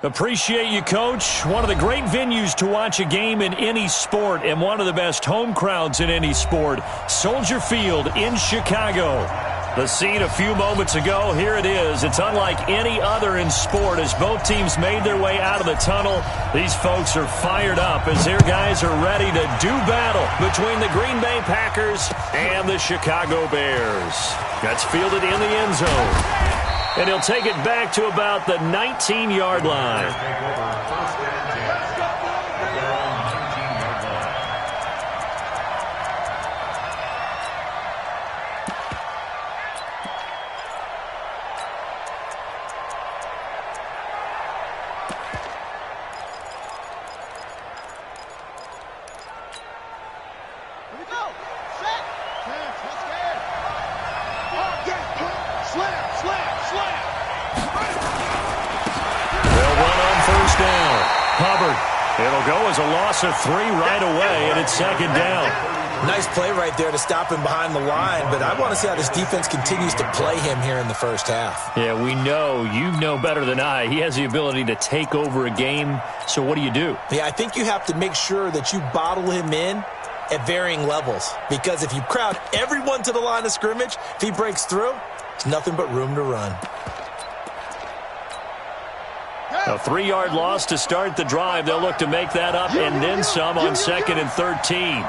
Appreciate you, Coach. One of the great venues to watch a game in any sport and one of the best home crowds in any sport. Soldier Field in Chicago. The scene a few moments ago, here it is. It's unlike any other in sport as both teams made their way out of the tunnel. These folks are fired up as their guys are ready to do battle between the Green Bay Packers and the Chicago Bears. That's fielded in the end zone. And he'll take it back to about the 19-yard line. It'll go as a loss of 3 right away, and it's second down. Nice play right there to stop him behind the line, but I want to see how this defense continues to play him here in the first half. Yeah, we know. You know better than I. He has the ability to take over a game, so what do you do? Yeah, I think you have to make sure that you bottle him in at varying levels, because if you crowd everyone to the line of scrimmage, if he breaks through, it's nothing but room to run. A 3-yard loss to start the drive. They'll look to make that up and then some on 2nd and 13.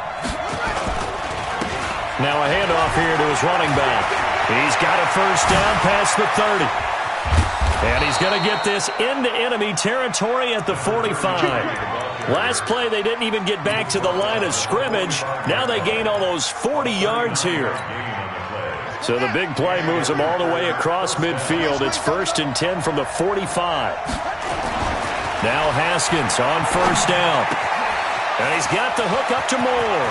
Now a handoff here to his running back. He's got a first down past the 30. And he's going to get this into enemy territory at the 45. Last play, they didn't even get back to the line of scrimmage. Now they gain almost 40 yards here. So the big play moves them all the way across midfield. It's 1st and 10 from the 45. Now Haskins on first down. And he's got the hook up to Moore.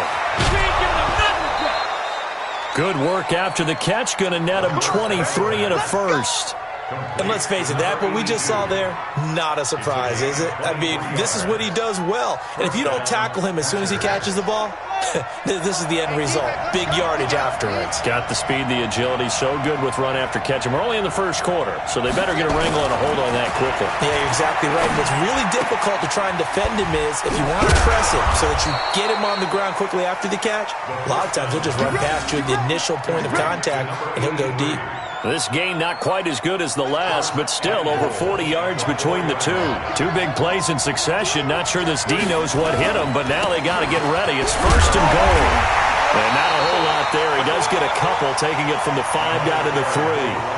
Good work after the catch. Going to net him 23 and a first. And let's face it, that what we just saw there, not a surprise, is it? I mean, this is what he does well. And if you don't tackle him as soon as he catches the ball, this is the end result. Big yardage afterwards. Got the speed, the agility, so good with run after catch. And we're only in the first quarter, so they better get a wrangle and a hold on that quickly. Yeah, you're exactly right. And what's really difficult to try and defend him is if you want to press him so that you get him on the ground quickly after the catch, a lot of times he'll just run past you at the initial point of contact, and he'll go deep. This game not quite as good as the last, but still over 40 yards between the two. 2 big plays in succession. Not sure this D knows what hit him, but now they got to get ready. It's 1st and goal. And not a whole lot there. He does get a couple, taking it from the 5 down to the 3.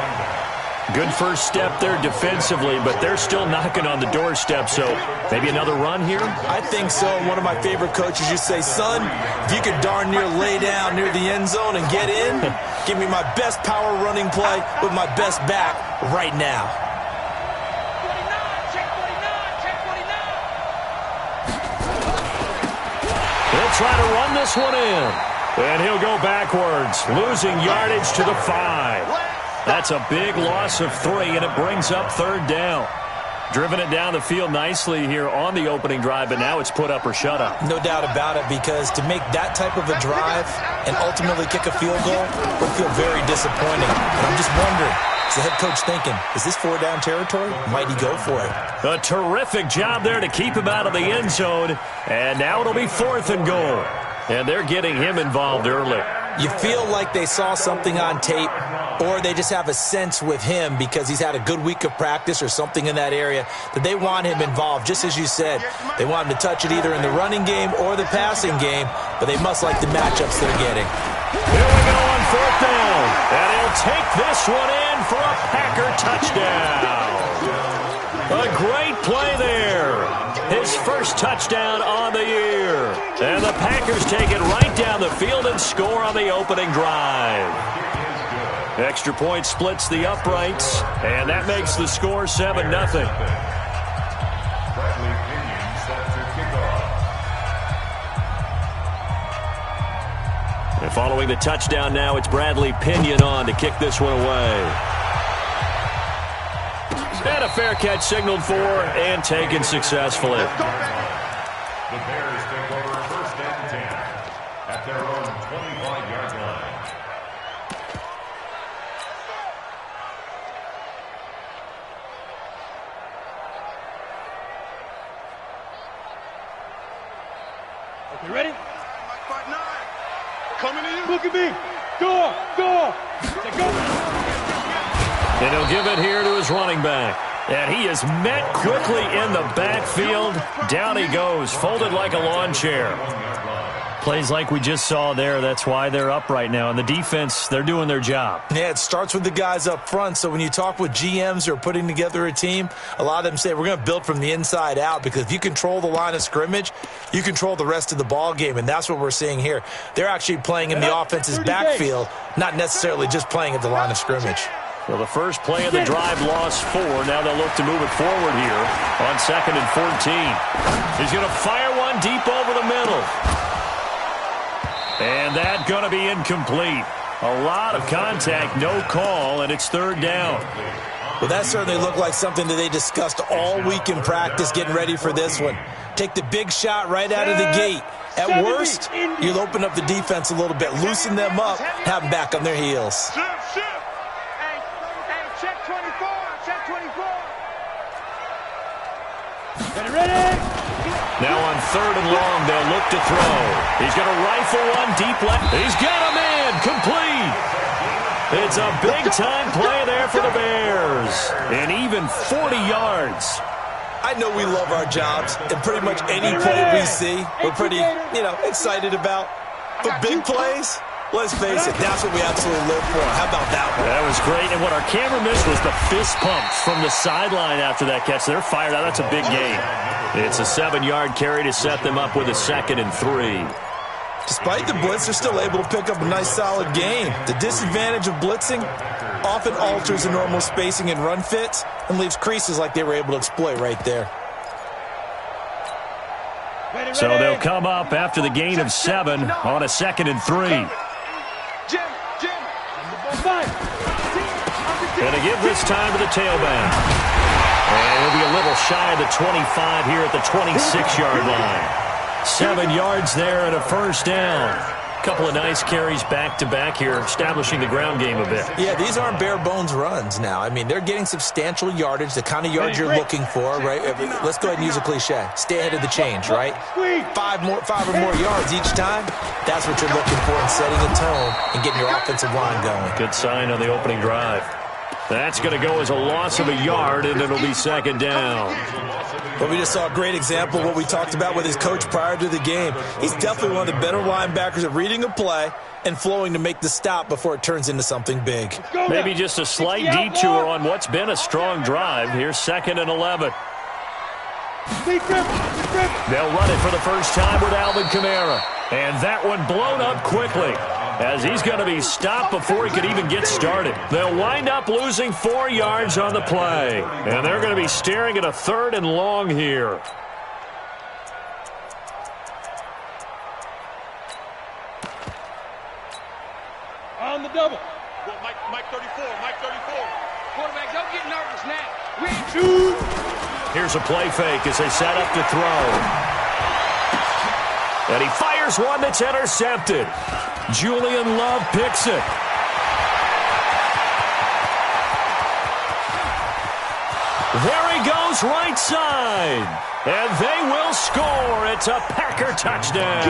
Good first step there defensively, but they're still knocking on the doorstep, so maybe another run here? I think so. One of my favorite coaches used to say, son, if you could darn near lay down near the end zone and get in, give me my best power running play with my best back right now. He'll try to run this one in, and he'll go backwards, losing yardage to the 5. That's a big loss of 3, and it brings up 3rd down. Driven it down the field nicely here on the opening drive, but now it's put up or shut up. No doubt about it, because to make that type of a drive and ultimately kick a field goal would feel very disappointing. And I'm just wondering, is the head coach thinking, is this 4-down territory? Might he go for it? A terrific job there to keep him out of the end zone, and now it'll be 4th and goal. And they're getting him involved early. You feel like they saw something on tape, or they just have a sense with him because he's had a good week of practice or something in that area that they want him involved. Just as you said, they want him to touch it either in the running game or the passing game, but they must like the matchups they're getting. Here we go on 4th down, and he'll take this one in for a Packer touchdown. A great play there. His first touchdown on the year. And the Packers take it right down the field and score on the opening drive. Extra point splits the uprights, and that makes the score 7-0. And following the touchdown now, it's Bradley Pinion on to kick this one away. And a fair catch signaled for and taken successfully. The Bears take over 1st and 10 at their own 25-yard line. Look at me. Go. And he'll give it here to his running back. And he is met quickly in the backfield. Down he goes, folded like a lawn chair. Plays like we just saw there. That's why they're up right now. And the defense, they're doing their job. Yeah, it starts with the guys up front. So when you talk with GMs who are putting together a team, a lot of them say we're going to build from the inside out, because if you control the line of scrimmage, you control the rest of the ball game. And that's what we're seeing here. They're actually playing in the offense's backfield, not necessarily just playing at the line of scrimmage. Well, the first play of the drive lost 4. Now they'll look to move it forward here on 2nd and 14. He's going to fire one deep over the middle. And that's going to be incomplete. A lot of contact, no call, and it's 3rd down. Well, that certainly looked like something that they discussed all week in practice, getting ready for this one. Take the big shot right out of the gate. At worst, you'll open up the defense a little bit, loosen them up, have them back on their heels. Check 24. Ready? Now on 3rd and long, they'll look to throw. He's going to rifle one deep left. He's got a man, complete. It's a big-time play there for the Bears. And even 40 yards. I know we love our jobs, and pretty much any play we see, we're pretty, excited about. But big plays, let's face it, that's what we absolutely live for. How about that one? That was great. And what our camera missed was the fist pumps from the sideline after that catch. They're fired out. That's a big gain. It's a 7-yard carry to set them up with a 2nd and 3. Despite the blitz, they're still able to pick up a nice, solid gain. The disadvantage of blitzing often alters the normal spacing and run fits and leaves creases like they were able to exploit right there. So they'll come up after the gain of 7 on a 2nd and 3. Going to give this time to the tailback. And he'll be a little shy of the 25 here at the 26-yard line. 7 yards there and a 1st down. A couple of nice carries back-to-back here, establishing the ground game a bit. Yeah, these aren't bare-bones runs now. I mean, they're getting substantial yardage, the kind of yards you're looking for, right? Let's go ahead and use a cliche. Stay ahead of the change, right? 5 or more yards each time. That's what you're looking for in setting a tone and getting your offensive line going. Good sign on the opening drive. That's going to go as a loss of a yard, and it'll be 2nd down. But we just saw a great example of what we talked about with his coach prior to the game. He's definitely one of the better linebackers at reading a play and flowing to make the stop before it turns into something big. Maybe just a slight detour on what's been a strong drive. Here's 2nd and 11. They'll run it for the first time with Alvin Kamara. And that one blown up quickly, as he's going to be stopped before he could even get started. They'll wind up losing 4 yards on the play. And they're going to be staring at a 3rd and long here. On the double. Well, Mike 34. Quarterback, don't get nervous now. Here's a play fake as they set up to throw. And he fires one that's intercepted. Julian Love picks it. There he goes, right side. And they will score. It's a Packer touchdown.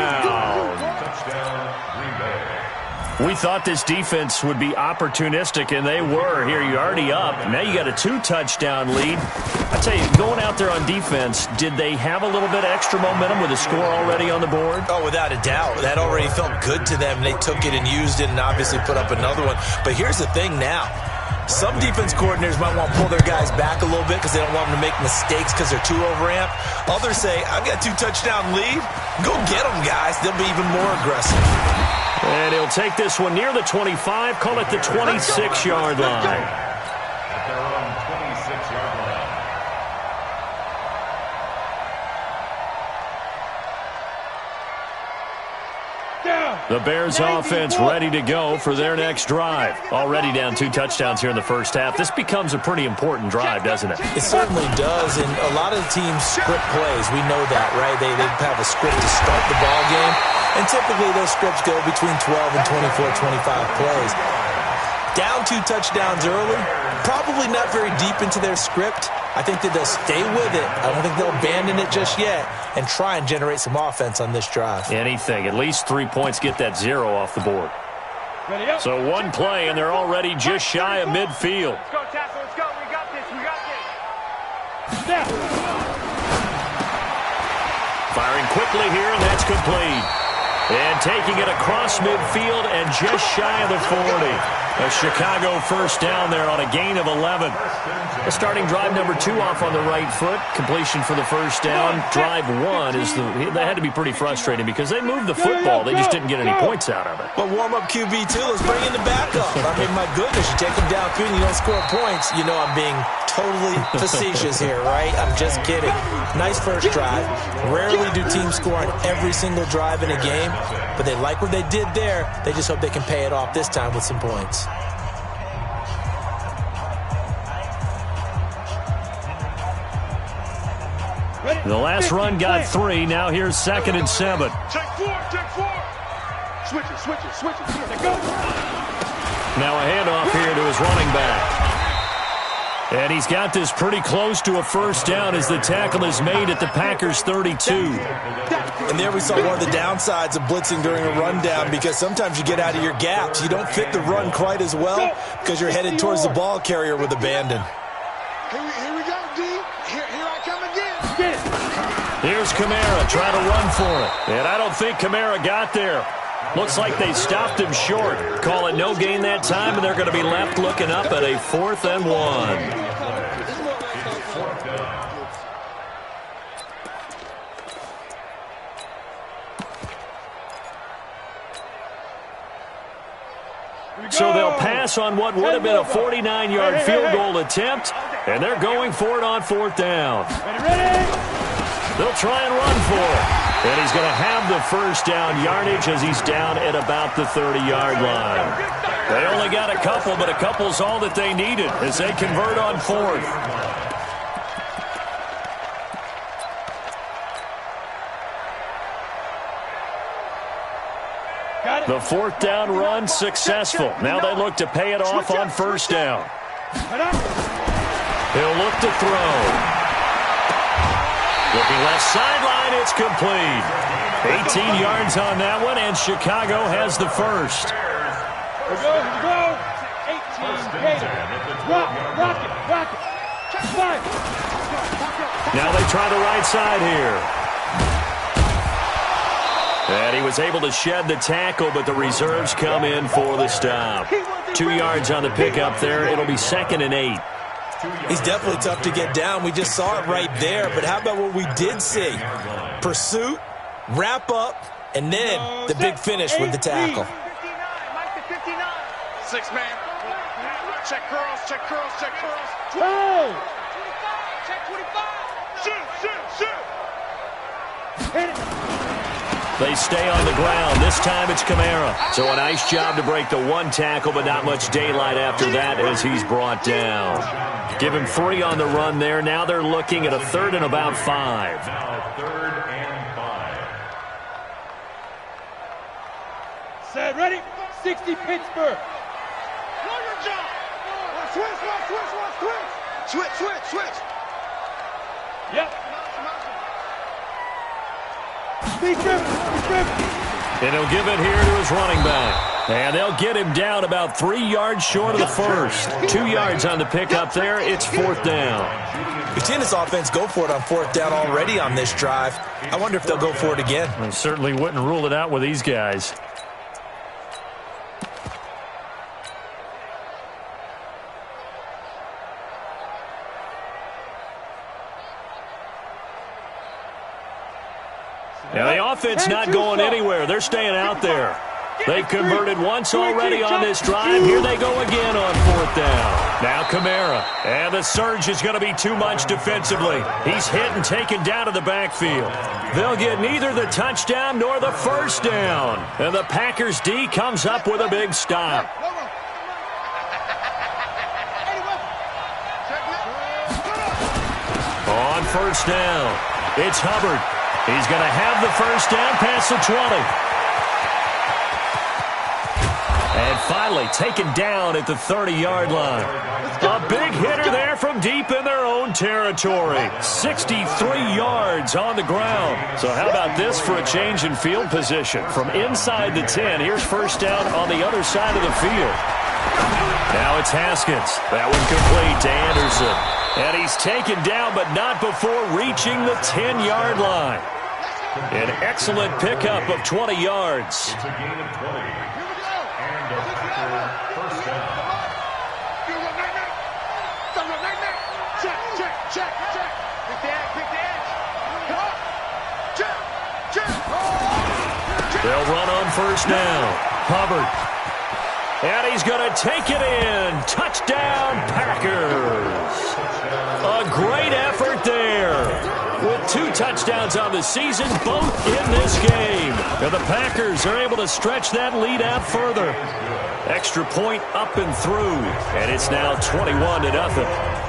We thought this defense would be opportunistic, and they were. Here, you're already up. Now you got a 2-touchdown lead. I tell you, going out there on defense, did they have a little bit of extra momentum with a score already on the board? Oh, without a doubt. That already felt good to them. They took it and used it and obviously put up another one. But here's the thing now. Some defense coordinators might want to pull their guys back a little bit because they don't want them to make mistakes because they're too overamped. Others say, I've got a 2-touchdown lead. Go get them, guys. They'll be even more aggressive. And he'll take this one near the 25, call it the 26-yard line. The Bears offense ready to go for their next drive. Already down 2 touchdowns here in the first half. This becomes a pretty important drive, doesn't it? It certainly does, and a lot of the teams script plays. We know that, right? They have a script to start the ball game, and typically those scripts go between 12 and 24, 25 plays. Down 2 touchdowns early, probably not very deep into their script. I think that they'll stay with it. I don't think they'll abandon it just yet and try and generate some offense on this drive. Anything. At least 3 points, get that 0 off the board. Ready up. So one play, and they're already just shy of midfield. Let's go, tackle. Let's go. We got this. We got this. Snap. Firing quickly here, and that's complete. And taking it across midfield and just shy of the 40. A Chicago first down there on a gain of 11. The starting drive number 2 off on the right foot. Completion for the first down. Drive 1 is they had to be pretty frustrating because they moved the football. They just didn't get any points out of it. But warm-up QB, too. Let's bring in the backup. I mean, my goodness, you take them downfield and you don't score points. You know I'm being totally facetious here, right? I'm just kidding. Nice first drive. Rarely do teams score on every single drive in a game, but they like what they did there. They just hope they can pay it off this time with some points. The last run got 3. Now here's 2nd and 7. Check 4. Check 4. Switch it. Switch it. Switch it. Let's go. Now a handoff here to his running back. And he's got this pretty close to a first down as the tackle is made at the Packers' 32. And there we saw one of the downsides of blitzing during a rundown, because sometimes you get out of your gaps. You don't fit the run quite as well because you're headed towards the ball carrier with abandon. Here we go, D. Here I come again. Get it. Here's Kamara trying to run for it. And I don't think Kamara got there. Looks like they stopped him short. Call it no gain that time, and they're going to be left looking up at a 4th and 1. So they'll pass on what would have been a 49-yard field goal attempt, and they're going for it on 4th down. Ready? They'll try and run for it. And he's going to have the first down yardage as he's down at about the 30-yard line. They only got a couple, but a couple's all that they needed as they convert on 4th. The 4th down run successful. Now they look to pay it off on first down. He'll look to throw. Looking left sideline, it's complete. 18 yards on that one, and Chicago has the first. Here we go. 18, Gator. Rock it. Check 5. Now they try the right side here. And he was able to shed the tackle, but the reserves come in for the stop. 2 yards on the pickup there. It'll be 2nd and 8. He's definitely tough to get down. We just saw it right there. But how about what we did see? Pursuit, wrap up, and then the big finish with the tackle. 6 man. Check curls. Check curls. 12. Check 25. Shoot. Hit it. They stay on the ground. This time it's Kamara. So a nice job to break the 1 tackle, but not much daylight after that as he's brought down. Give him 3 on the run there. Now they're looking at a 3rd and about 5. Set, ready? 60 Pittsburgh. Switch. Yep. And he'll give it here to his running back. And they'll get him down about 3 yards short of the first. 2 yards on the pickup there. It's 4th down. We've seen this offense go for it on 4th down already on this drive. I wonder if they'll go for it again. I certainly wouldn't rule it out with these guys. Now the offense not going anywhere. They're staying out there. They've converted once already on this drive. Here they go again on 4th down. Now Kamara. And the surge is going to be too much defensively. He's hit and taken down to the backfield. They'll get neither the touchdown nor the first down. And the Packers D comes up with a big stop. On first down, it's Hubbard. He's going to have the first down past the 20. And finally taken down at the 30-yard line. A big hitter there from deep in their own territory. 63 yards on the ground. So how about this for a change in field position? From inside the 10, here's first down on the other side of the field. Now it's Haskins. That one complete to Anderson. And he's taken down, but not before reaching the 10-yard line. An excellent pickup of 20 yards. It's a gain of 20. And a Packer first down. Check. Pick the edge. Come on. Check. They'll run on first down. Hubbard. And he's going to take it in. Touchdown, Packers. A great effort there. With 2 touchdowns on the season, both in this game. And the Packers are able to stretch that lead out further. Extra point up and through. And it's now 21-0.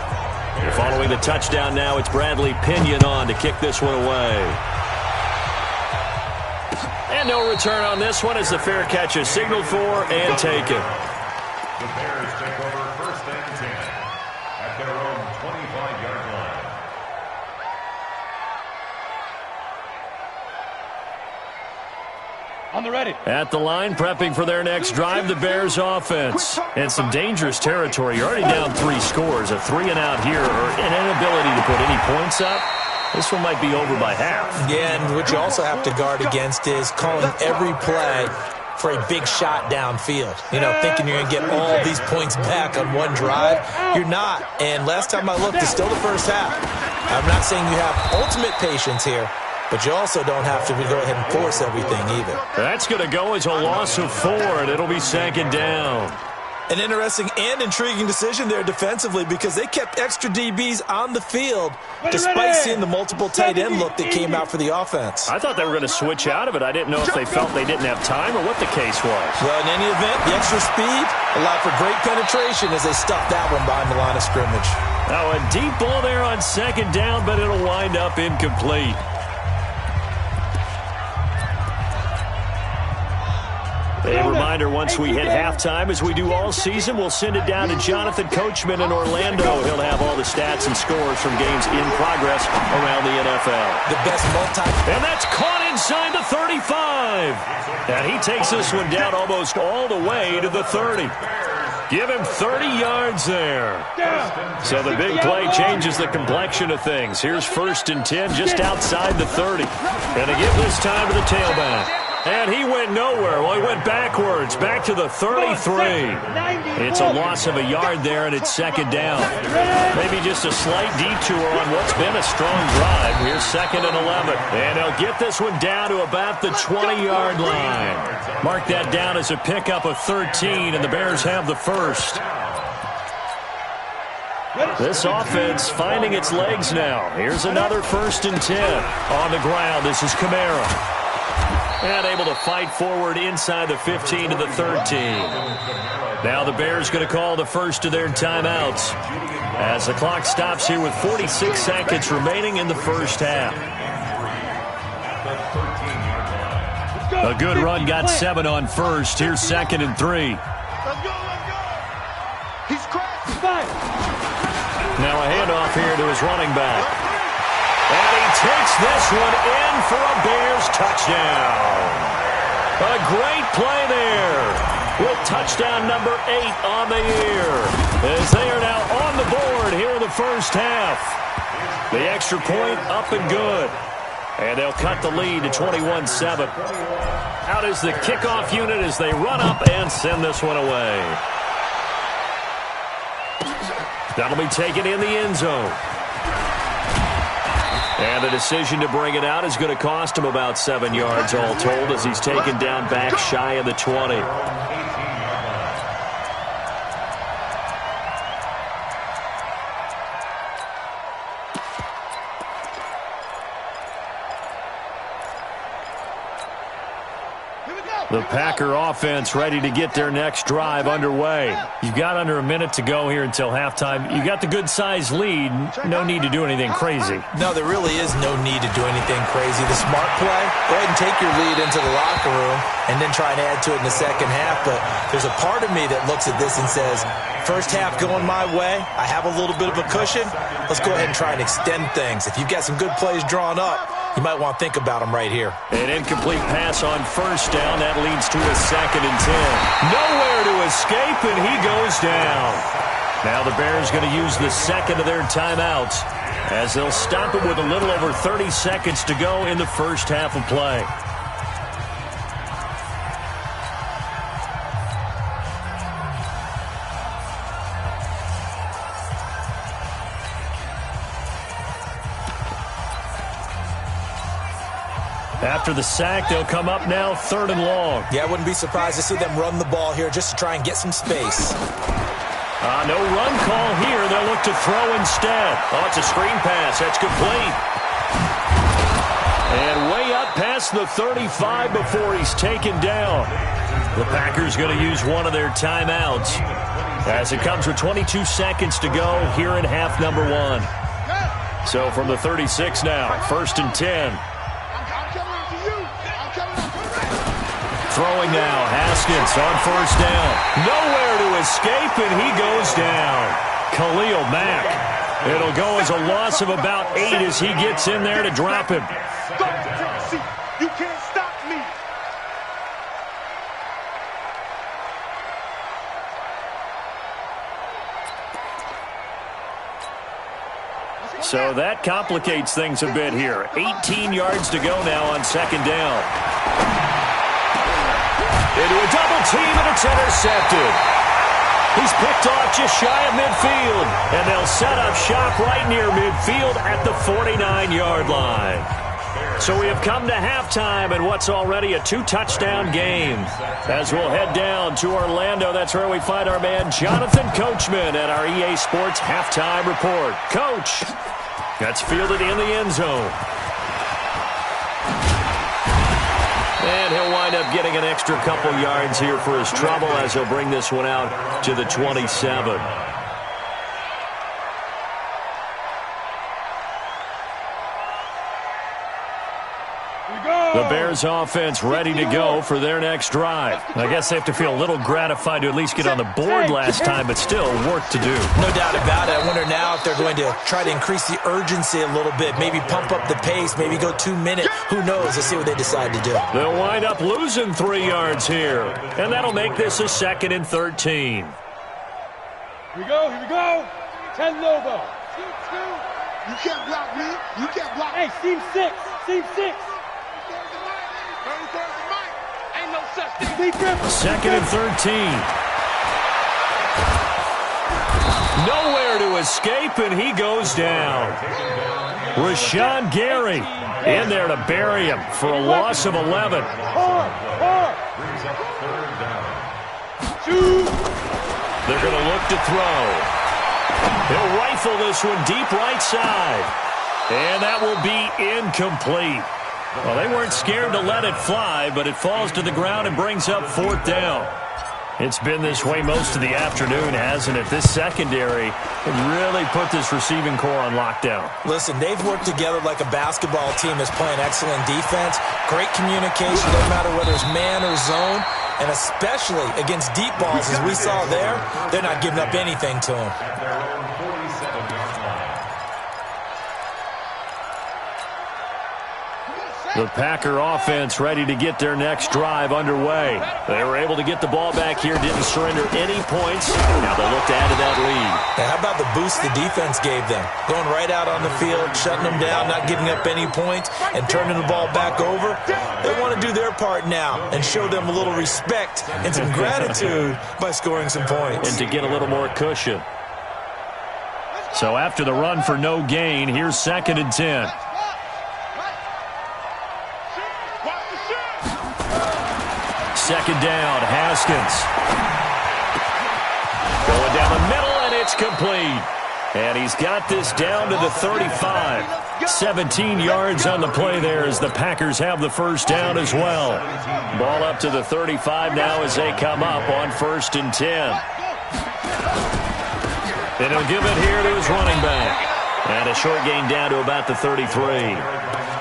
Following the touchdown now, it's Bradley Pinion on to kick this one away. And no return on this one as the fair catch is signaled for and taken. The Bears take over first and 10 at their own 25-yard line. On the ready. At the line, prepping for their next drive, the Bears offense. And some dangerous territory. You're already down 3 scores. A 3-and-out here, or an inability to put any points up. This one might be over by half. Yeah, and what you also have to guard against is calling every play for a big shot downfield. You know, thinking you're going to get all these points back on one drive. You're not. And last time I looked, it's still the first half. I'm not saying you have ultimate patience here, but you also don't have to go ahead and force everything either. That's going to go as a loss of 4, and it'll be 2nd down. An interesting and intriguing decision there defensively because they kept extra DBs on the field despite seeing the multiple tight end look that came out for the offense. I thought they were going to switch out of it. I didn't know if they felt they didn't have time or what the case was. Well, in any event, the extra speed allowed for great penetration as they stuffed that one behind the line of scrimmage. Now a deep ball there on 2nd down, but it'll wind up incomplete. A reminder, once we hit halftime, as we do all season, we'll send it down to Jonathan Coachman in Orlando. He'll have all the stats and scores from games in progress around the NFL. The best And that's caught inside the 35. And he takes this one down almost all the way to the 30. Give him 30 yards there. So the big play changes the complexion of things. Here's 1st and 10 just outside the 30. And to give this time to the tailback. And he went nowhere. Well, he went backwards, back to the 33. It's a loss of a yard there, and it's 2nd down. Maybe just a slight detour on what's been a strong drive. Here's 2nd and 11. And they'll get this one down to about the 20-yard line. Mark that down as a pickup of 13, and the Bears have the first. This offense finding its legs now. Here's another 1st and 10. On the ground, this is Kamara. And able to fight forward inside the 15 to the 13. Now the Bears going to call the first of their timeouts as the clock stops here with 46 seconds remaining in the first half. A good run, got 7 on first. Here's 2nd and 3. Let's go. He's crashed. Now a handoff here to his running back. And he takes this one in for a Bears touchdown. A great play there with touchdown number 8 on the year as they are now on the board here in the first half. The extra point up and good. And they'll cut the lead to 21-7. Out is the kickoff unit as they run up and send this one away. That'll be taken in the end zone. And the decision to bring it out is going to cost him about 7 yards all told as he's taken down back shy of the 20. The Packer offense ready to get their next drive underway. You've got under a minute to go here until halftime. You got the good-sized lead. No need to do anything crazy. No, there really is no need to do anything crazy. The smart play, go ahead and take your lead into the locker room and then try and add to it in the second half. But there's a part of me that looks at this and says, first half going my way, I have a little bit of a cushion. Let's go ahead and try and extend things. If you've got some good plays drawn up, you might want to think about them right here. An incomplete pass on first down. That leads to a 2nd and 10. Nowhere to escape, and he goes down. Now the Bears going to use the second of their timeouts as they'll stop it with a little over 30 seconds to go in the first half of play. After the sack, they'll come up now 3rd and long. Yeah, I wouldn't be surprised to see them run the ball here just to try and get some space. No run call here. They'll look to throw instead. Oh, it's a screen pass. That's complete. And way up past the 35 before he's taken down. The Packers going to use one of their timeouts as it comes with 22 seconds to go here in half number 1. So from the 36 now, 1st and 10. Throwing now, Haskins on first down. Nowhere to escape, and he goes down. Khalil Mack. It'll go as a loss of about 8 as he gets in there to drop him. You can't stop me. So that complicates things a bit here. 18 yards to go now on 2nd down. Into a double team, and it's intercepted. He's picked off just shy of midfield, and they'll set up shop right near midfield at the 49-yard line. So we have come to halftime in what's already a 2-touchdown game. As we'll head down to Orlando, that's where we find our man Jonathan Coachman at our EA Sports Halftime Report. Coach, that's fielded in the end zone. And he'll wind up getting an extra couple yards here for his trouble as he'll bring this one out to the 27. The Bears offense ready to go for their next drive. I guess they have to feel a little gratified to at least get on the board last time, but still work to do. No doubt about it. I wonder now if they're going to try to increase the urgency a little bit, maybe pump up the pace, maybe go 2 minutes. Who knows? Let's see what they decide to do. They'll wind up losing 3 yards here, and that'll make this a 2nd and 13. Here we go, here we go. 10 Lobo. You can't block me. You can't block me. Hey, team 6. Team 6. Ain't no such thing. 2nd and 13. Nowhere to escape, and he goes down. Rashawn Gary in there to bury him for a loss of 11. They're going to look to throw. He'll rifle this one deep right side. And that will be incomplete. Well, they weren't scared to let it fly, but it falls to the ground and brings up 4th down. It's been this way most of the afternoon, hasn't it? This secondary has really put this receiving core on lockdown. Listen, they've worked together like a basketball team that's playing excellent defense. Great communication, no matter whether it's man or zone. And especially against deep balls, as we saw there, they're not giving up anything to them. The Packer offense ready to get their next drive underway. They were able to get the ball back here, didn't surrender any points. Now they'll look to add to that lead. Now, how about the boost the defense gave them? Going right out on the field, shutting them down, not giving up any points, and turning the ball back over. They want to do their part now and show them a little respect and some gratitude by scoring some points. And to get a little more cushion. So after the run for no gain, here's 2nd and 10. Second down, Haskins. Going down the middle, and it's complete. And he's got this down to the 35. 17 yards on the play there as the Packers have the first down as well. Ball up to the 35 now as they come up on 1st and 10. And he'll give it here to his running back. And a short gain down to about the 33.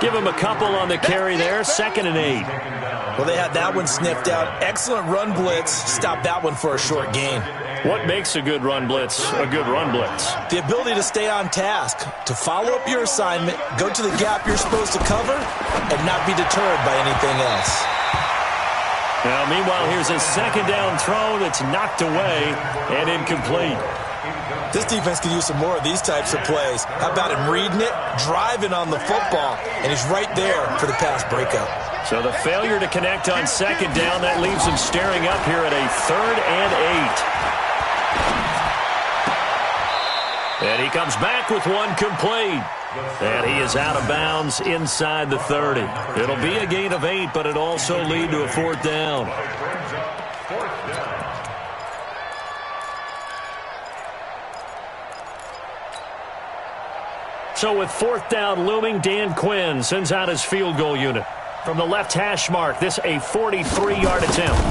Give him a couple on the carry there, 2nd and 8. Well, they had that one sniffed out. Excellent run blitz. Stop that one for a short gain. What makes a good run blitz a good run blitz? The ability to stay on task, to follow up your assignment, go to the gap you're supposed to cover, and not be deterred by anything else. Now, meanwhile, here's a 2nd down throw that's knocked away and incomplete. This defense could use some more of these types of plays. How about him reading it, driving on the football, and he's right there for the pass breakup. So the failure to connect on 2nd down, that leaves him staring up here at a 3rd and 8. And he comes back with one complete. And he is out of bounds inside the 30. It'll be a gain of 8, but it also lead to a 4th down. So with 4th down looming, Dan Quinn sends out his field goal unit. From the left hash mark, this a 43-yard attempt.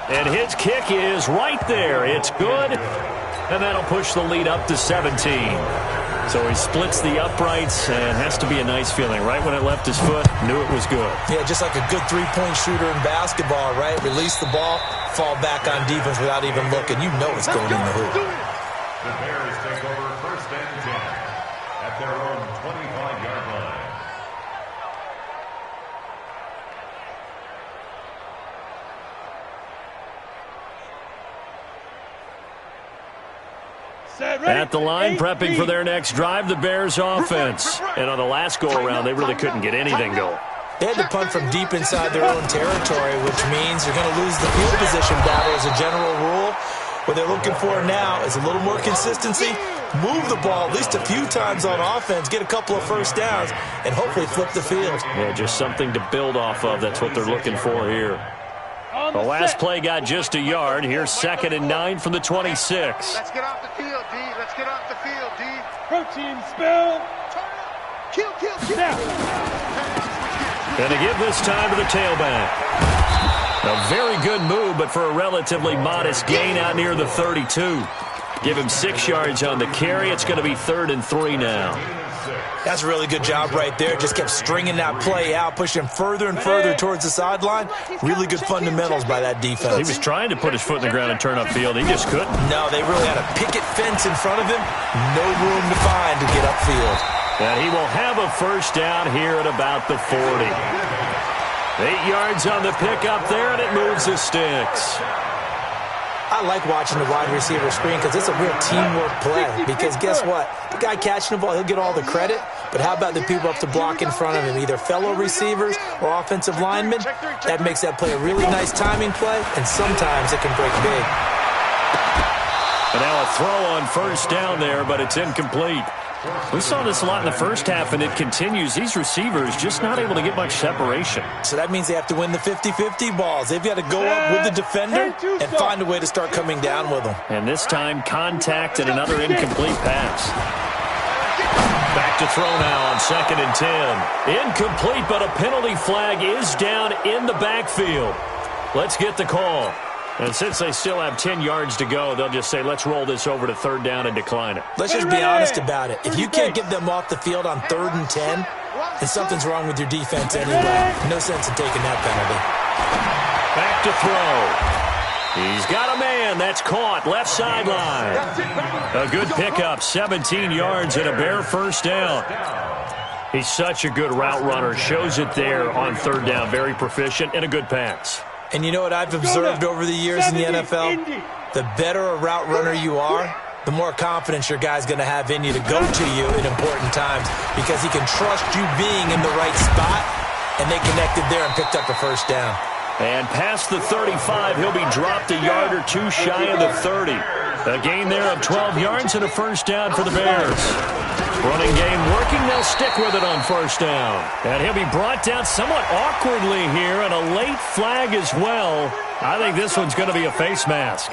And his kick is right there. It's good. And that'll push the lead up to 17. So he splits the uprights and has to be a nice feeling. Right when it left his foot, knew it was good. Yeah, just like a good three-point shooter in basketball, right? Release the ball, fall back on defense without even looking. You know it's going in the hoop. The Bears take over 1st and 10 at their own 25-yard line. At the line, prepping for their next drive, the Bears offense. And on the last go-around, they really couldn't get anything going. They had to punt from deep inside their own territory, which means you're going to lose the field position battle as a general rule. What they're looking for now is a little more consistency, move the ball at least a few times on offense, get a couple of first downs, and hopefully flip the field. Yeah, just something to build off of. That's what they're looking for here. The last play got just a yard. Here's 2nd and 9 from the 26. Let's get off the field, D. Let's get off the field, D. Protein spill. Kill. And to give this time to the tailback. A very good move, but for a relatively modest gain out near the 32. Give him 6 yards on the carry. It's going to be 3rd and 3 now. That's a really good job right there. Just kept stringing that play out, pushing further and further towards the sideline. Really good fundamentals by that defense. He was trying to put his foot in the ground and turn upfield. He just couldn't. No, they really had a picket fence in front of him. No room to find to get upfield. And he will have a first down here at about the 40. 8 yards on the pickup there, and it moves the sticks. I like watching the wide receiver screen because it's a real teamwork play. Because guess what? The guy catching the ball, he'll get all the credit. But how about the people up to block in front of him, either fellow receivers or offensive linemen? That makes that play a really nice timing play, and sometimes it can break big. And now a throw on first down there, but it's incomplete. We saw this a lot in the first half, and it continues. These receivers just not able to get much separation. So that means they have to win the 50-50 balls. They've got to go up with the defender and find a way to start coming down with them. And this time, contact and another incomplete pass. Back to throw now on 2nd and 10. Incomplete, but a penalty flag is down in the backfield. Let's get the call. And since they still have 10 yards to go, they'll just say, let's roll this over to 3rd down and decline it. Let's just be honest about it. If you can't get them off the field on 3rd and 10, then something's wrong with your defense anyway. No sense in taking that penalty. Back to throw. He's got a man. That's caught. Left sideline. A good pickup. 17 yards and a bare first down. He's such a good route runner. Shows it there on 3rd down. Very proficient and a good pass. And you know what I've observed over the years in the NFL? The better a route runner you are, the more confidence your guy's going to have in you to go to you in important times because he can trust you being in the right spot, and they connected there and picked up a first down. And past the 35, he'll be dropped a yard or two shy of the 30. A gain there of 12 yards and a first down for the Bears. Running game working, they'll stick with it on first down. And he'll be brought down somewhat awkwardly here, and a late flag as well. I think this one's going to be a face mask.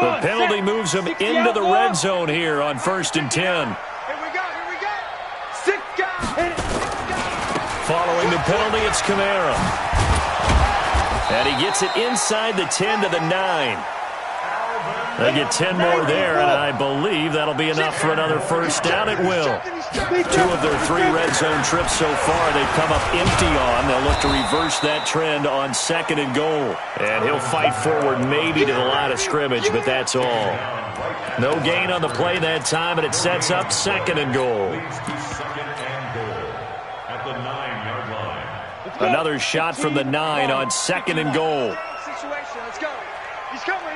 The penalty moves him into the red zone here on 1st and 10. Here we go. 6 guys. Following the penalty, it's Kamara. And he gets it inside the 10 to the 9. They get 10 more there, and I believe that'll be enough for another first down. It will. 2 of their 3 red zone trips so far they've come up empty on. They'll look to reverse that trend on 2nd and goal. And he'll fight forward maybe to the line of scrimmage, but that's all. No gain on the play that time, and it sets up 2nd and goal. Another shot from the 9 on 2nd and goal. Let's go. He's coming.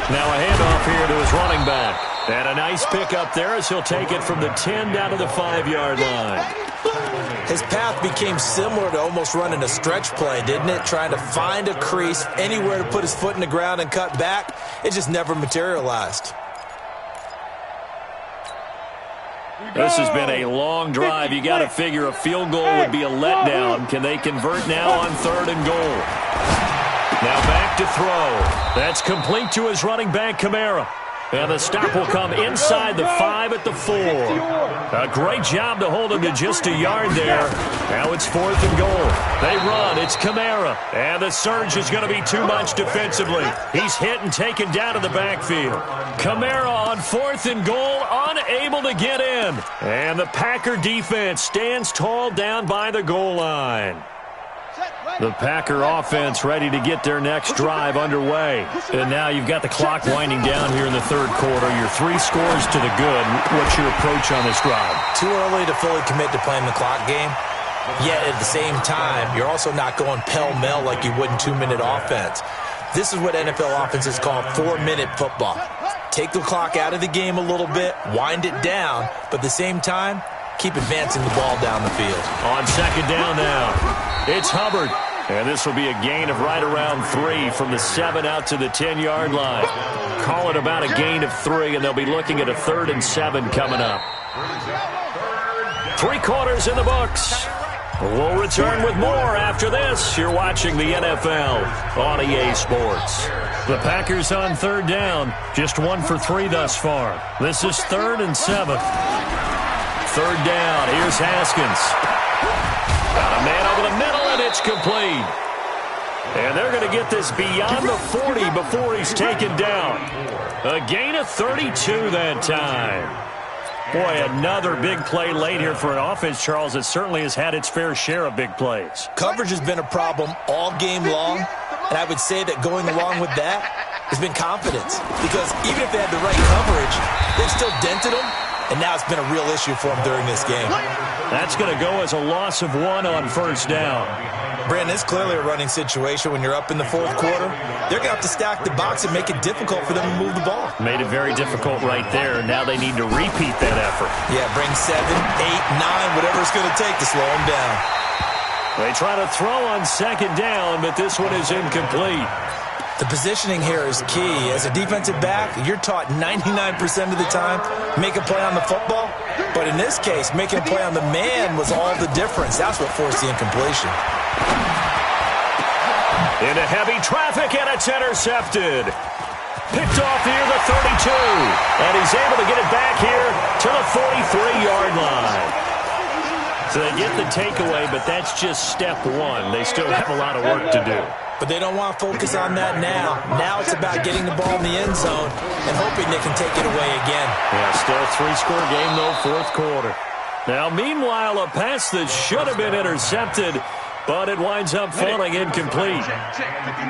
Now a handoff here to his running back. And a nice pickup there as he'll take it from the 10 down to the 5-yard line. His path became similar to almost running a stretch play, didn't it? Trying to find a crease, anywhere to put his foot in the ground and cut back. It just never materialized. This has been a long drive. You got to figure a field goal would be a letdown. Can they convert now on 3rd and goal? Now back to throw. That's complete to his running back, Kamara. And the stop will come inside the 5 at the 4. A great job to hold him to just a yard there. Now it's 4th and goal. They run. It's Kamara. And the surge is going to be too much defensively. He's hit and taken down to the backfield. Kamara on 4th and goal, unable to get in. And the Packer defense stands tall down by the goal line. The Packer offense ready to get their next drive underway. And now you've got the clock winding down here in the 3rd quarter. You're 3 scores to the good. What's your approach on this drive? Too early to fully commit to playing the clock game. Yet at the same time, you're also not going pell-mell like you would in 2-minute offense. This is what NFL offenses call 4-minute football. Take the clock out of the game a little bit, wind it down, but at the same time, keep advancing the ball down the field. On 2nd down now, it's Hubbard. And this will be a gain of right around 3 from the 7 out to the 10-yard line. Call it about a gain of 3, and they'll be looking at a 3rd and 7 coming up. 3 quarters in the books. We'll return with more after this. You're watching the NFL on EA Sports. The Packers on 3rd down. Just 1 for 3 thus far. This is 3rd and 7. 3rd down. Here's Haskins. Got a man over the middle, and it's complete. And they're going to get this beyond the 40 before he's taken down. A gain of 32 that time. Boy, another big play late here for an offense, Charles, that certainly has had its fair share of big plays. Coverage has been a problem all game long, and I would say that going along with that has been confidence. Because even if they had the right coverage, they've still dented them, and now it's been a real issue for them during this game. That's going to go as a loss of 1 on 1st down. Brandon, it's clearly a running situation when you're up in the 4th quarter. They're going to have to stack the box and make it difficult for them to move the ball. Made it very difficult right there. Now they need to repeat that effort. Yeah, bring 7, 8, 9, whatever it's going to take to slow them down. They try to throw on 2nd down, but this one is incomplete. The positioning here is key. As a defensive back, you're taught 99% of the time, make a play on the football. But in this case, making a play on the man was all the difference. That's what forced the incompletion. Into heavy traffic, and it's intercepted. Picked off here, the 32. And he's able to get it back here to the 43-yard line. So they get the takeaway, but that's just step 1. They still have a lot of work to do. But they don't want to focus on that now. Now it's about getting the ball in the end zone and hoping they can take it away again. Yeah, still a 3-score game, though, 4th quarter. Now, meanwhile, a pass that should have been intercepted, but it winds up falling incomplete.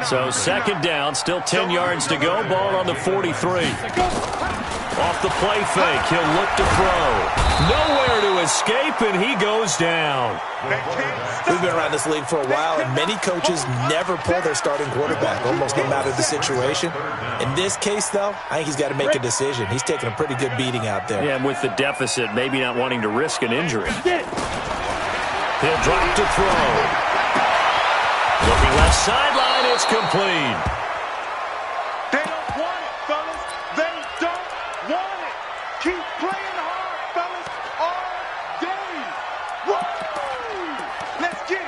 So 2nd down, still 10 yards to go. Ball on the 43. Off the play fake, he'll look to throw. Nowhere to escape, and he goes down. We've been around this league for a while, and many coaches never pull their starting quarterback, almost no matter the situation. In this case, though, I think he's got to make a decision. He's taking a pretty good beating out there. Yeah, and with the deficit, maybe not wanting to risk an injury. He'll drop to throw. Looking left sideline, it's complete. They don't want it, fellas. They don't want it. Keep playing hard, fellas, all day. Woo! Let's get it.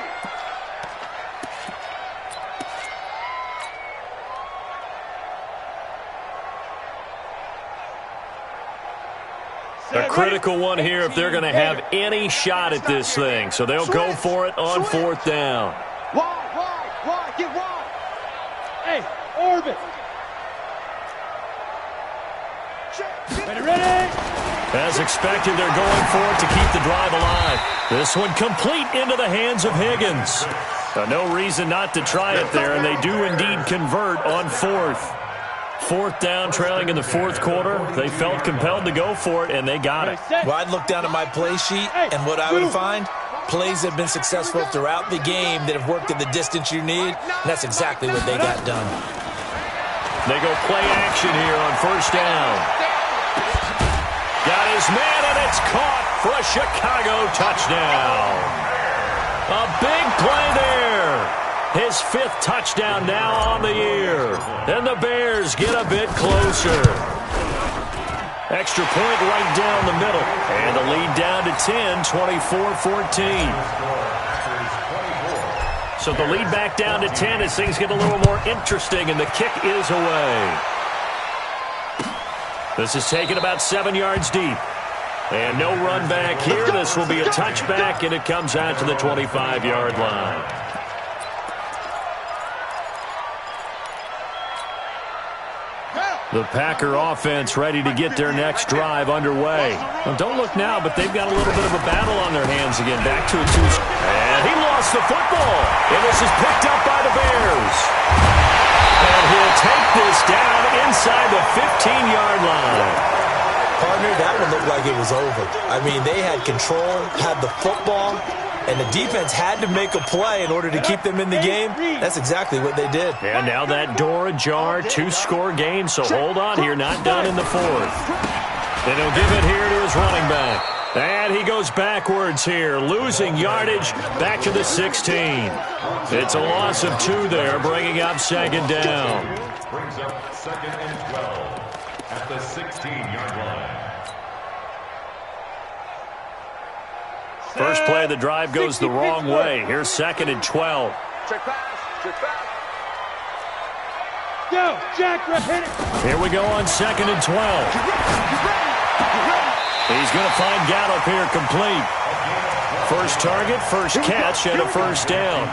critical one here if they're going to have any shot at this thing. So they'll go for it on fourth down. Wide, get wide. Hey, orbit. Ready? As expected, they're going for it to keep the drive alive. This one complete into the hands of Higgins. No reason not to try it there, and they do indeed convert on fourth. Fourth down, trailing in the fourth quarter. They felt compelled to go for it, and they got it. Well, I'd look down at my play sheet, and what I would find, plays have been successful throughout the game that have worked at the distance you need, and that's exactly what they got done. They go play action here on first down. Got his man, and it's caught for a Chicago touchdown. A big play there. His fifth touchdown now on the year. And the Bears get a bit closer. Extra point right down the middle. And the lead down to 10, 24-14. So the lead back down to 10 as things get a little more interesting, and the kick is away. This is taken about 7 yards deep. And no run back here. This will be a touchback, and it comes out to the 25-yard line. The Packer offense ready to get their next drive underway. Now, don't look now, but they've got a little bit of a battle on their hands again. Back to a two. And he lost the football. And this is picked up by the Bears. And he'll take this down inside the 15-yard line. Partner, that one looked like it was over. I mean, they had control, had the football, and the defense had to make a play in order to keep them in the game. That's exactly what they did. And now that door ajar, two-score game, so hold on here, not done in the fourth. And he'll give it here to his running back. And he goes backwards here, losing yardage back to the 16. It's a loss of 2 there, bringing up second down. Brings up second and 12 at the 16-yard line. First play of the drive goes the wrong way. Here's second and 12. Check pass. Go, Jack, hit it. Here we go on second and 12. He's going to find Gallup here complete. First target, first catch, and a first down.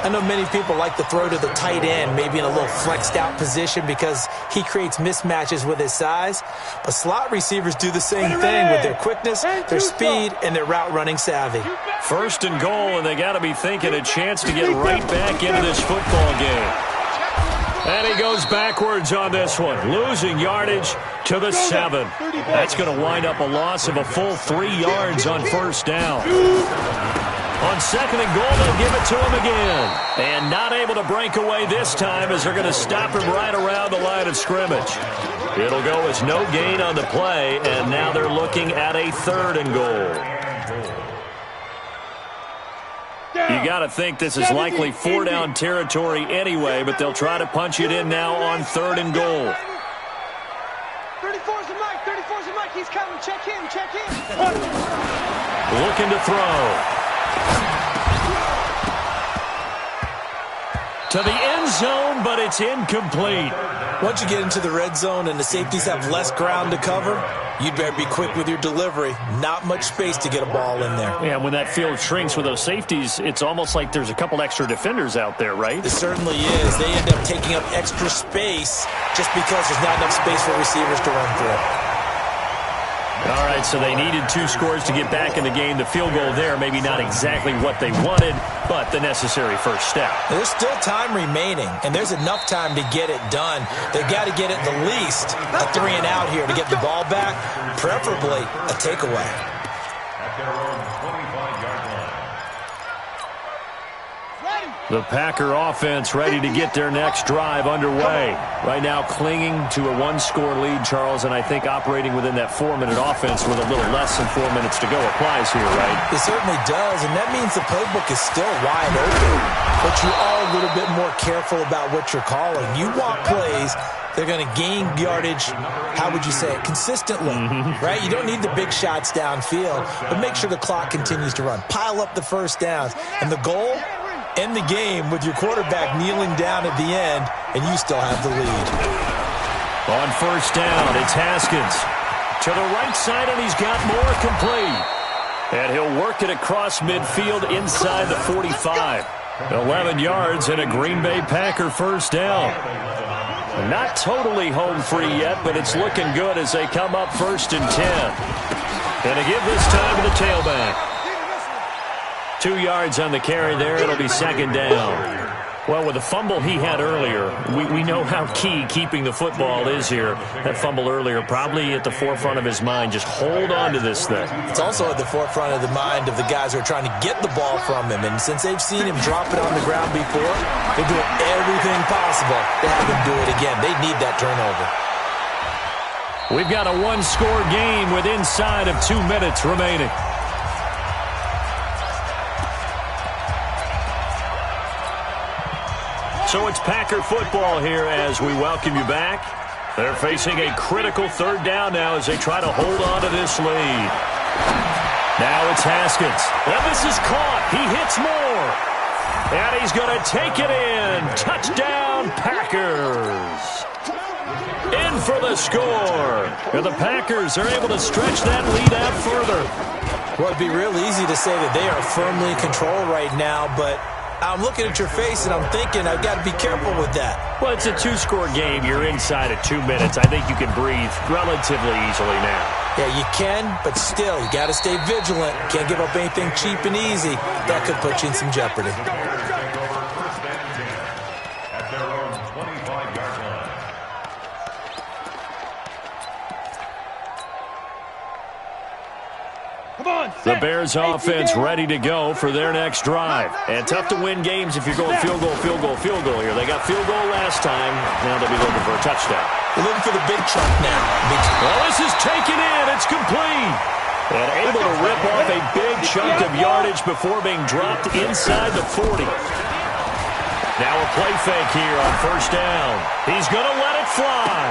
I know many people like to throw to the tight end, maybe in a little flexed out position because he creates mismatches with his size. But slot receivers do the same thing with their quickness, their speed, and their route running savvy. First and goal, and they got to be thinking a chance to get right back into this football game. And he goes backwards on this one, losing yardage to the 7. That's going to wind up a loss of a full 3 yards on first down. On second and goal, they'll give it to him again. And not able to break away this time as they're going to stop him right around the line of scrimmage. It'll go as no gain on the play, and now they're looking at a third and goal. You got to think this is likely 4-down territory anyway, but they'll try to punch it in now on third and goal. 34's the Mike, he's coming, check him. Looking to throw. To the end zone, but it's incomplete. Once you get into the red zone and the safeties have less ground to cover, you'd better be quick with your delivery. Not much space to get a ball in there. Yeah, when that field shrinks with those safeties, it's almost like there's a couple extra defenders out there, right? It certainly is. They end up taking up extra space just because there's not enough space for receivers to run through. All right, so they needed 2 scores to get back in the game. The field goal there, maybe not exactly what they wanted, but the necessary first step. There's still time remaining, and there's enough time to get it done. They've got to get at the least a 3 and out here to get the ball back, preferably a takeaway. At their own 25-yard line. The Packer offense ready to get their next drive underway. Right now clinging to a 1-score lead, Charles, and I think operating within that 4-minute offense with a little less than 4 minutes to go applies here, right? It certainly does, and that means the playbook is still wide open. But you are a little bit more careful about what you're calling. You want plays, they're going to gain yardage, how would you say it, consistently, right? You don't need the big shots downfield, but make sure the clock continues to run. Pile up the first downs, and the goal, end the game with your quarterback kneeling down at the end, and you still have the lead. On first down, it's Haskins. To the right side, and he's got more, complete. And he'll work it across midfield inside the 45. 11 yards and a Green Bay Packer first down. Not totally home free yet, but it's looking good as they come up 1st and 10. And to give this time to the tailback. 2 yards on the carry there. It'll be 2nd down. Well, with the fumble he had earlier, we know how key keeping the football is here. That fumble earlier probably at the forefront of his mind. Just hold on to this thing. It's also at the forefront of the mind of the guys who are trying to get the ball from him. And since they've seen him drop it on the ground before, they're doing everything possible to have him do it again. They need that turnover. We've got a one-score game with inside of 2 minutes remaining. So it's Packer football here as we welcome you back. They're facing a critical 3rd down now as they try to hold on to this lead. Now it's Haskins. And this is caught. He hits more. And he's going to take it in. Touchdown, Packers. In for the score. And the Packers are able to stretch that lead out further. Well, it'd be real easy to say that they are firmly in control right now, but I'm looking at your face and I'm thinking I've got to be careful with that. Well, it's a 2-score game. You're inside of 2 minutes. I think you can breathe relatively easily now. Yeah, you can, but still, you got to stay vigilant. Can't give up anything cheap and easy. That could put you in some jeopardy. The Bears offense ready to go for their next drive. And tough to win games if you're going field goal here. They got field goal last time. Now they'll be looking for a touchdown. They're looking for the big chunk now. Well, this is taken in. It's complete. And able to rip off a big chunk of yardage before being dropped inside the 40. Now a play fake here on 1st down. He's going to let it fly.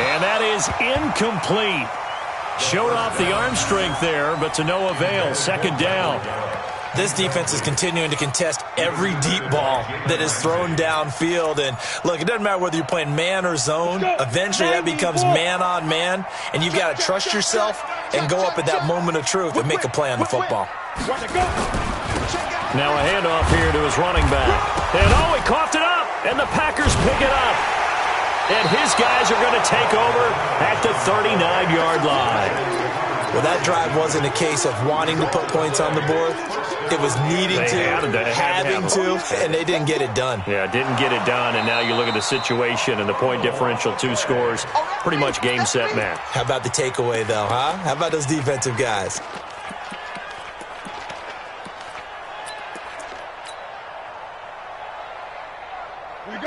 And that is incomplete. Showed off the arm strength there, but to no avail. 2nd down. This defense is continuing to contest every deep ball that is thrown downfield. And, look, it doesn't matter whether you're playing man or zone. Eventually that becomes man on man, and you've got to trust yourself and go up at that moment of truth and make a play on the football. Now a handoff here to his running back. And, he coughed it up, and the Packers pick it up. And his guys are going to take over at the 39-yard line. Well, that drive wasn't a case of wanting to put points on the board. It was needing having to, and they didn't get it done. Yeah, didn't get it done, and now you look at the situation and the point differential, 2 scores, pretty much game, set, match. How about the takeaway, though, huh? How about those defensive guys?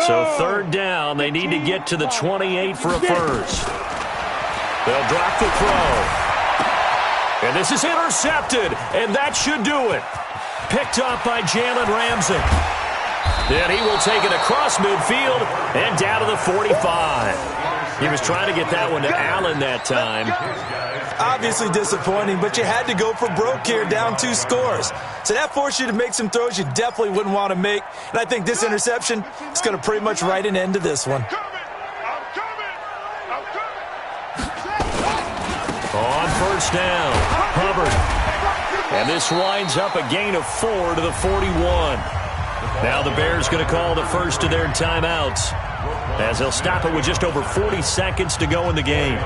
So 3rd down, they need to get to the 28 for a first. They'll drop the throw. And this is intercepted, and that should do it. Picked up by Jalen Ramsey. Then he will take it across midfield and down to the 45. He was trying to get that one to Allen that time. Obviously disappointing, but you had to go for broke here, down 2 scores. So that forced you to make some throws you definitely wouldn't want to make. And I think this interception is going to pretty much write an end to this one. On 1st down, Hubbard. And this winds up a gain of 4 to the 41. Now the Bears going to call the first of their timeouts, as they'll stop it with just over 40 seconds to go in the game.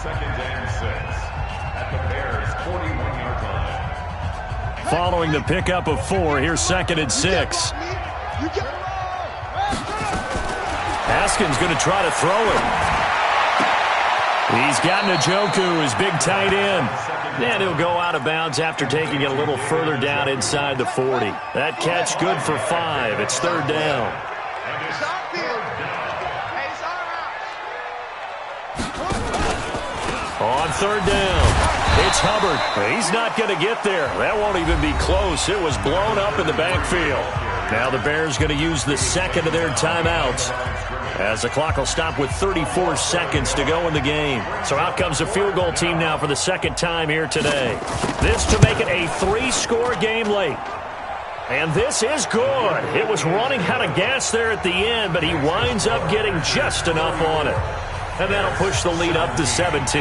2nd and 6 at the Bears' 41-yard line. Following the pickup of 4, here's 2nd and 6. Haskins going to try to throw it. He's got Njoku, his big tight end. And he'll go out of bounds after taking it a little further down inside the 40. That catch good for 5. It's 3rd down. On 3rd down, it's Hubbard. He's not going to get there. That won't even be close. It was blown up in the backfield. Now the Bears going to use the 2nd of their timeouts, as the clock will stop with 34 seconds to go in the game. So out comes the field goal team now for the 2nd time here today. This to make it a 3-score game late. And this is good. It was running out of gas there at the end, but he winds up getting just enough on it. And that'll push the lead up to 17.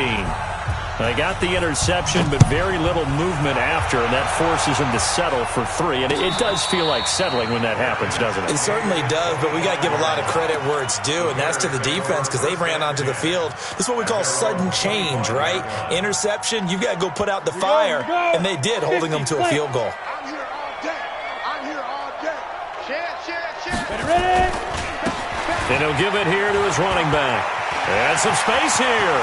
They got the interception, but very little movement after, and that forces them to settle for 3. And it does feel like settling when that happens, doesn't it? It certainly does, but we got to give a lot of credit where it's due, and that's to the defense because they ran onto the field. This is what we call sudden change, right? Interception, you've got to go put out the fire, and they did, holding them to a field goal. I'm here all day. I'm here all day. Share. Ready? And he'll give it here to his running back. And some space here.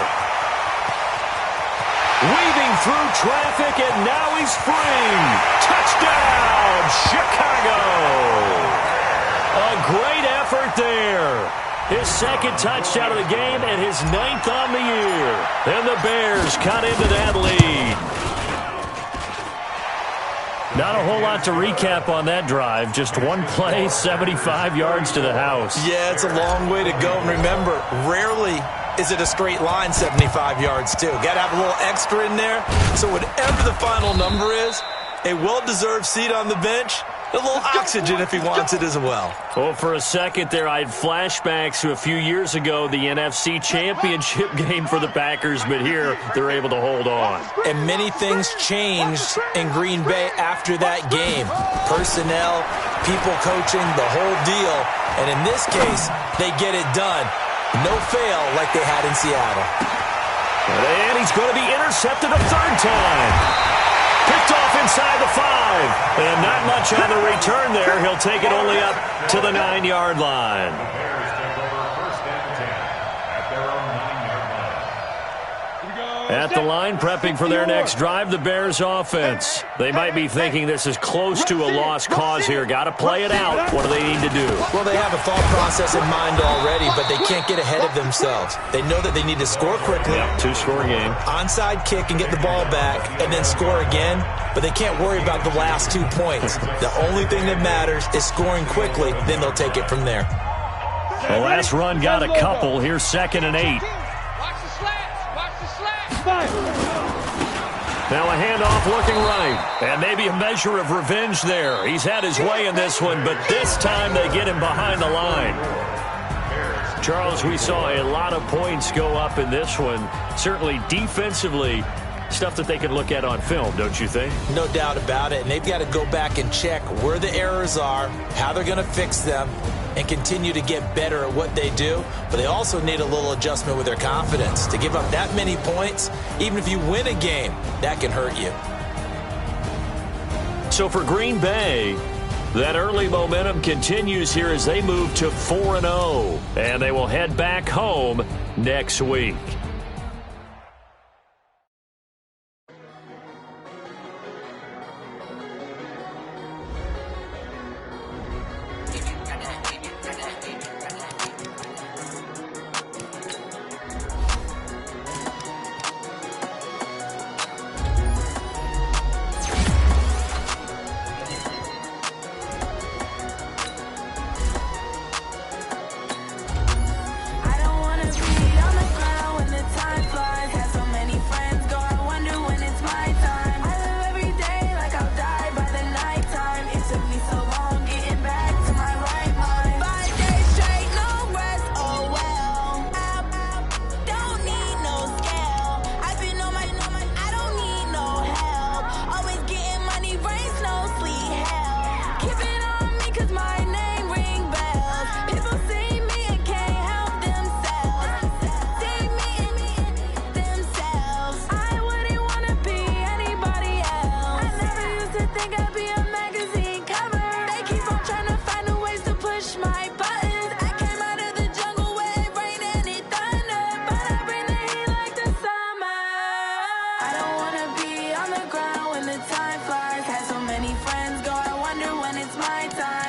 Weaving through traffic, and now he's free. Touchdown, Chicago. A great effort there. His second touchdown of the game and his 9th on the year. And the Bears cut into that lead. Not a whole lot to recap on that drive. Just one play, 75 yards to the house. Yeah, it's a long way to go. And remember, rarely is it a straight line 75 yards, too. Got to have a little extra in there. So whatever the final number is, a well-deserved seat on the bench, a little oxygen if he wants it as well. Well, for a second there, I had flashbacks to a few years ago, the NFC Championship game for the Packers, but here they're able to hold on. And many things changed in Green Bay after that game. Personnel, people coaching, the whole deal. And in this case, they get it done. No fail like they had in Seattle. And he's going to be intercepted a 3rd time. Picked off inside the 5. And not much on the return there. He'll take it only up to the 9-yard line. The Bears take over 1st and 10 at their own 9-yard line. At the line, prepping for their next drive, the Bears offense. They might be thinking this is close to a lost cause here. Got to play it out. What do they need to do? Well, they have a thought process in mind already, but they can't get ahead of themselves. They know that they need to score quickly. Yep, 2-score game. Onside kick and get the ball back, and then score again. But they can't worry about the last 2 points. The only thing that matters is scoring quickly. Then they'll take it from there. The last run got a couple. Here's 2nd and 8. Now a handoff looking right. And maybe a measure of revenge there. He's had his way in this one, but this time they get him behind the line. Charles, we saw a lot of points go up in this one. Certainly defensively, stuff that they can look at on film, don't you think? No doubt about it. And they've got to go back and check where the errors are, how they're going to fix them, and continue to get better at what they do. But they also need a little adjustment with their confidence. To give up that many points, even if you win a game, that can hurt you. So for Green Bay, that early momentum continues here as they move to 4-0. And they will head back home next week. Time flies, had so many friends go, I wonder when it's my time.